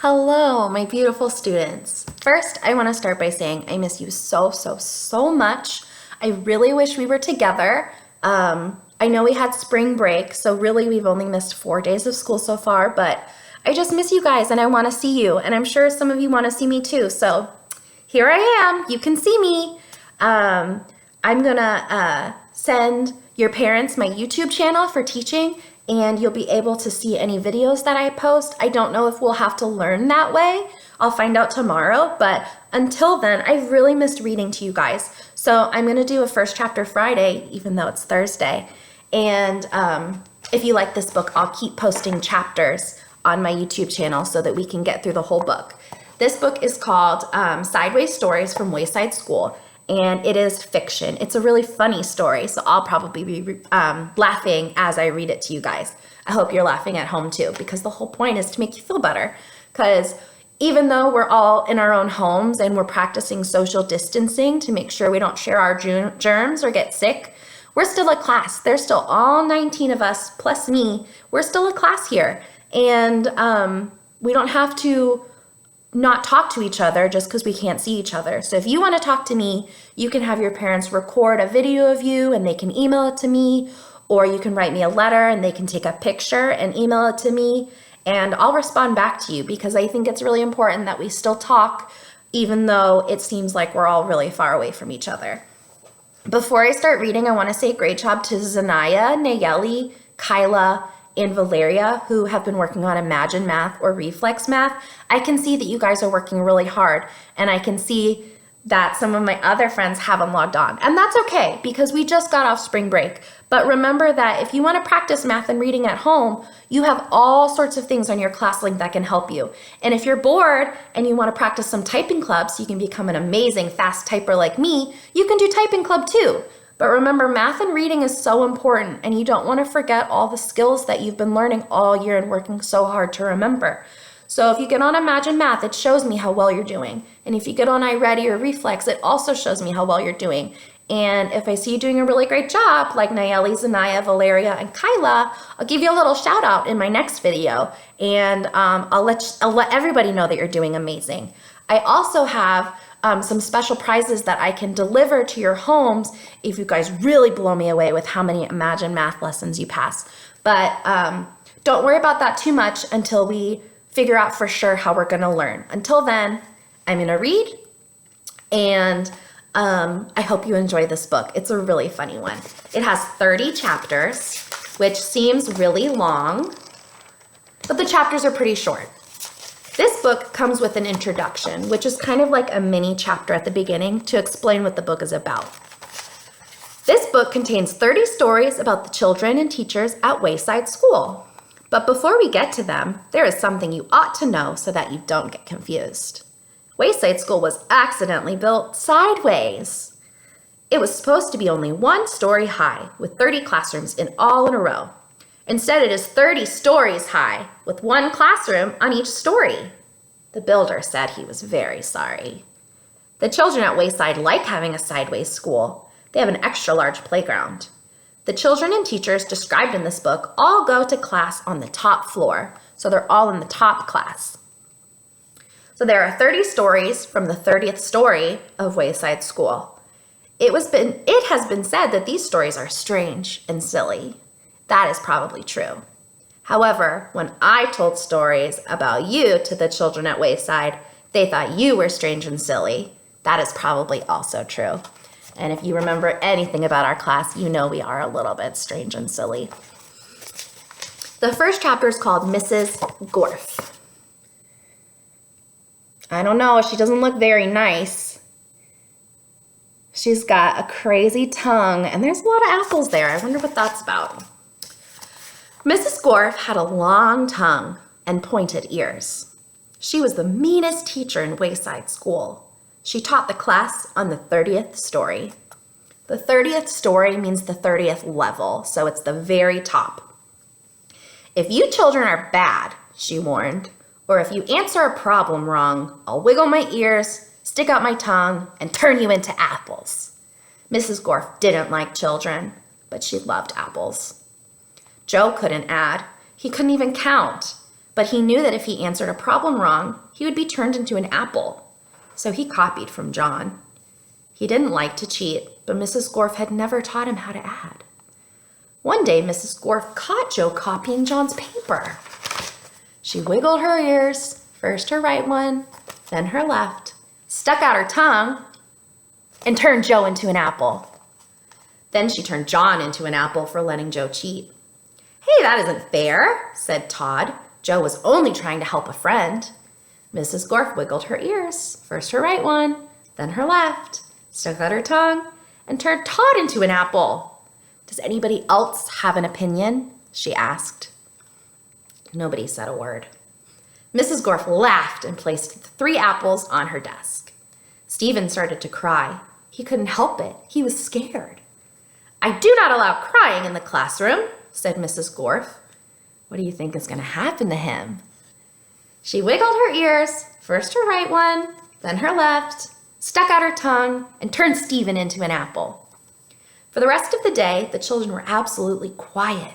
Hello, my beautiful students. First, I want to start by saying I miss you so much. I really wish we were together. I know we had spring break, so really we've only missed 4 days of school so far, but I just miss you guys and I want to see you, and I'm sure some of you want to see me too. So here I am. You can see me. I'm gonna send your parents my YouTube channel for teaching, and you'll be able to see any videos that I post. I don't know if we'll have to learn that way. I'll find out tomorrow, but until then, I've really missed reading to you guys. So I'm gonna do a first chapter Friday, even though it's Thursday. And if you like this book, I'll keep posting chapters on my YouTube channel so that we can get through the whole book. This book is called Sidways Stories from Wayside School, and it is fiction. It's a really funny story, so I'll probably be laughing as I read it to you guys. I hope you're laughing at home too, because the whole point is to make you feel better. Because even though we're all in our own homes and we're practicing social distancing to make sure we don't share our germs or get sick, we're still a class. There's still all 19 of us, plus me. We're still a class here. And we don't have to not talk to each other just because we can't see each other. So if you want to talk to me, you can have your parents record a video of you and they can email it to me, or you can write me a letter and they can take a picture and email it to me, and I'll respond back to you, because I think it's really important that we still talk even though it seems like we're all really far away from each other. Before I start reading, I want to say great job to Zanaya, Nayeli, Kyla, and Valeria, who have been working on Imagine Math or Reflex Math. I can see that you guys are working really hard, and I can see that some of my other friends haven't logged on. And that's okay, because we just got off spring break. But remember that if you want to practice math and reading at home, you have all sorts of things on your class link that can help you. And if you're bored and you want to practice some typing clubs so you can become an amazing fast typer like me, you can do typing club too. But remember, math and reading is so important, and you don't want to forget all the skills that you've been learning all year and working so hard to remember. So if you get on Imagine Math, it shows me how well you're doing. And if you get on iReady or Reflex, it also shows me how well you're doing. And if I see you doing a really great job, like Nayeli, Zanaya, Valeria, and Kyla, I'll give you a little shout out in my next video. And I'll let everybody know that you're doing amazing. I also have some special prizes that I can deliver to your homes if you guys really blow me away with how many Imagine Math lessons you pass. But don't worry about that too much until we figure out for sure how we're going to learn. Until then, I'm going to read, and I hope you enjoy this book. It's a really funny one. It has 30 chapters, which seems really long, but the chapters are pretty short. This book comes with an introduction, which is kind of like a mini chapter at the beginning to explain what the book is about. This book contains 30 stories about the children and teachers at Wayside School. But before we get to them, there is something you ought to know so that you don't get confused. Wayside School was accidentally built sideways. It was supposed to be only 1 story high with 30 classrooms all in a row. Instead, it is 30 stories high with 1 classroom on each story. The builder said he was very sorry. The children at Wayside like having a sideways school. They have an extra large playground. The children and teachers described in this book all go to class on the top floor, so they're all in the top class. So there are 30 stories from the 30th story of Wayside School. It has been said that these stories are strange and silly. That is probably true. However, when I told stories about you to the children at Wayside, they thought you were strange and silly. That is probably also true. And if you remember anything about our class, you know we are a little bit strange and silly. The first chapter is called Mrs. Gorf. I don't know, she doesn't look very nice. She's got a crazy tongue, and there's a lot of apples there. I wonder what that's about. Mrs. Gorf had a long tongue and pointed ears. She was the meanest teacher in Wayside School. She taught the class on the 30th story. The 30th story means the 30th level, so it's the very top. If you children are bad, she warned, or if you answer a problem wrong, I'll wiggle my ears, stick out my tongue, and turn you into apples. Mrs. Gorf didn't like children, but she loved apples. Joe couldn't add. He couldn't even count. But he knew that if he answered a problem wrong, he would be turned into an apple. So he copied from John. He didn't like to cheat, but Mrs. Gorf had never taught him how to add. One day, Mrs. Gorf caught Joe copying John's paper. She wiggled her ears, first her right one, then her left, stuck out her tongue, and turned Joe into an apple. Then she turned John into an apple for letting Joe cheat. "Hey, that isn't fair," said Todd. Joe was only trying to help a friend. Mrs. Gorf wiggled her ears, first her right one, then her left, stuck out her tongue, and turned Todd into an apple. "Does anybody else have an opinion?" she asked. Nobody said a word. Mrs. Gorf laughed and placed the 3 apples on her desk. Stephen started to cry. He couldn't help it. He was scared. "I do not allow crying in the classroom," said Mrs. Gorf. "What do you think is going to happen to him?" She wiggled her ears, first her right one, then her left, stuck out her tongue, and turned Stephen into an apple. For the rest of the day, the children were absolutely quiet,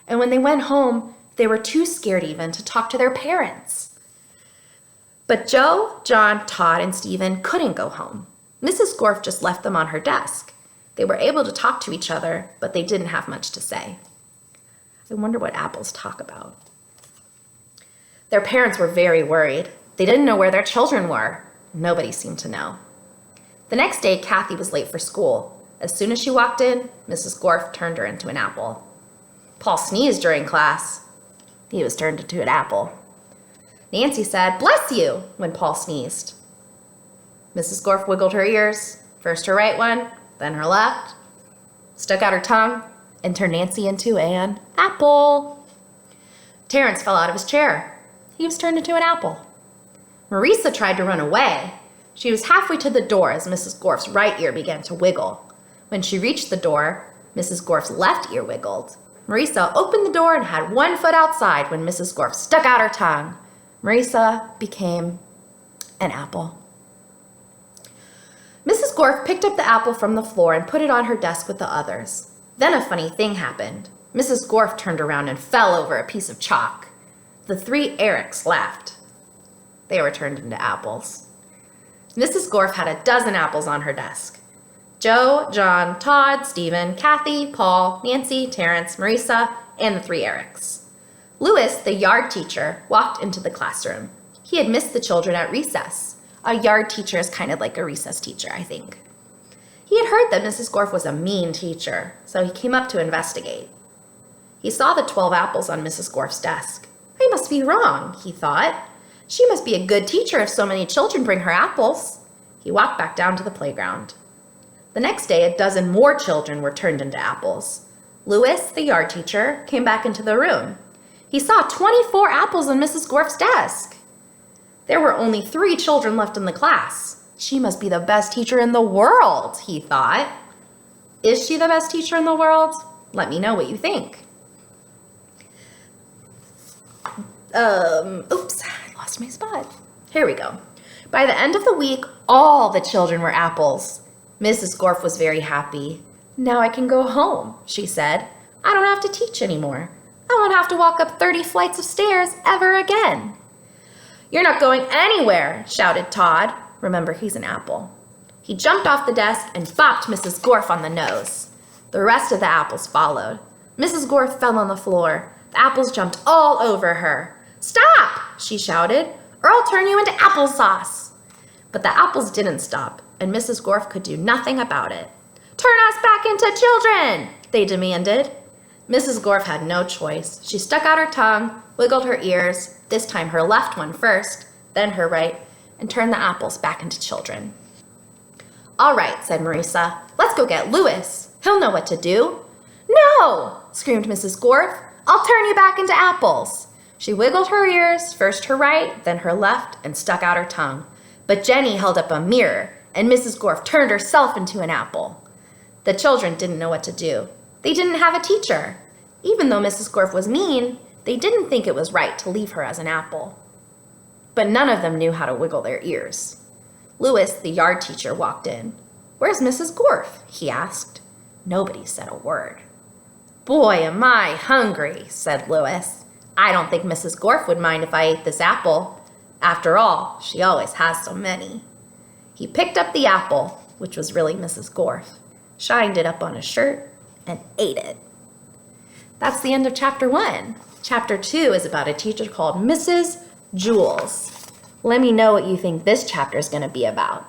and when they went home, they were too scared even to talk to their parents. But Joe, John, Todd, and Stephen couldn't go home. Mrs. Gorf just left them on her desk. They were able to talk to each other, but they didn't have much to say. I wonder what apples talk about. Their parents were very worried. They didn't know where their children were. Nobody seemed to know. The next day, Kathy was late for school. As soon as she walked in, Mrs. Gorf turned her into an apple. Paul sneezed during class. He was turned into an apple. Nancy said, "Bless you," when Paul sneezed. Mrs. Gorf wiggled her ears, first her right one, then her left, stuck out her tongue, and turned Nancy into an apple. Terrence fell out of his chair. He was turned into an apple. Marisa tried to run away. She was halfway to the door as Mrs. Gorf's right ear began to wiggle. When she reached the door, Mrs. Gorf's left ear wiggled. Marisa opened the door and had one foot outside when Mrs. Gorf stuck out her tongue. Marisa became an apple. Mrs. Gorf picked up the apple from the floor and put it on her desk with the others. Then a funny thing happened. Mrs. Gorf turned around and fell over a piece of chalk. The 3 Erics laughed. They were turned into apples. Mrs. Gorf had a dozen apples on her desk. Joe, John, Todd, Stephen, Kathy, Paul, Nancy, Terrence, Marisa, and the 3 Erics. Louis, the yard teacher, walked into the classroom. He had missed the children at recess. A yard teacher is kind of like a recess teacher, I think. He had heard that Mrs. Gorf was a mean teacher, so he came up to investigate. He saw the 12 apples on Mrs. Gorf's desk. I must be wrong, he thought. She must be a good teacher if so many children bring her apples. He walked back down to the playground. The next day, a dozen more children were turned into apples. Louis, the yard teacher, came back into the room. He saw 24 apples on Mrs. Gorf's desk. There were only 3 children left in the class. She must be the best teacher in the world, he thought. Is she the best teacher in the world? Let me know what you think. Oops, I lost my spot. Here we go. By the end of the week, all the children were apples. Mrs. Gorf was very happy. "Now I can go home," she said. "I don't have to teach anymore. I won't have to walk up 30 flights of stairs ever again." "You're not going anywhere," shouted Todd. Remember, he's an apple. He jumped off the desk and bopped Mrs. Gorf on the nose. The rest of the apples followed. Mrs. Gorf fell on the floor. The apples jumped all over her. "Stop!" she shouted, "or I'll turn you into applesauce." But the apples didn't stop, and Mrs. Gorf could do nothing about it. "Turn us back into children," they demanded. Mrs. Gorf had no choice. She stuck out her tongue, wiggled her ears, this time her left one first, then her right, and turned the apples back into children. "All right," said Marisa. "Let's go get Louis. He'll know what to do." "No!" screamed Mrs. Gorf. "I'll turn you back into apples." She wiggled her ears, first her right, then her left, and stuck out her tongue. But Jenny held up a mirror, and Mrs. Gorf turned herself into an apple. The children didn't know what to do. They didn't have a teacher. Even though Mrs. Gorf was mean, they didn't think it was right to leave her as an apple. But none of them knew how to wiggle their ears. Louis, the yard teacher, walked in. "Where's Mrs. Gorf?" he asked. Nobody said a word. "Boy, am I hungry," said Louis. I don't think Mrs. Gorf would mind if I ate this apple. After all, she always has so many. He picked up the apple, which was really Mrs. Gorf, shined it up on his shirt, and ate it. That's the end of chapter 1. Chapter 2 is about a teacher called Mrs. Jules. Let me know what you think this chapter is going to be about.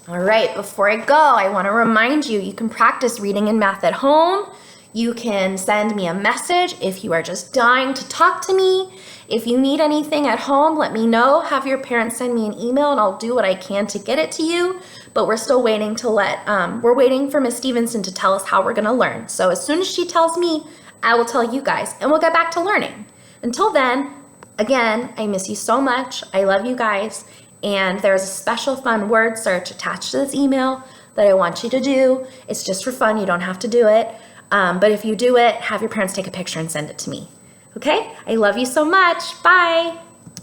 All right, before I go, I want to remind you, you can practice reading and math at home. You can send me a message if you are just dying to talk to me. If you need anything at home, let me know. Have your parents send me an email and I'll do what I can to get it to you. But we're still waiting we're waiting for Miss Stevenson to tell us how we're gonna learn. So as soon as she tells me, I will tell you guys and we'll get back to learning. Until then, again, I miss you so much. I love you guys. And there's a special fun word search attached to this email that I want you to do. It's just for fun, you don't have to do it. But if you do it, have your parents take a picture and send it to me. Okay? I love you so much. Bye.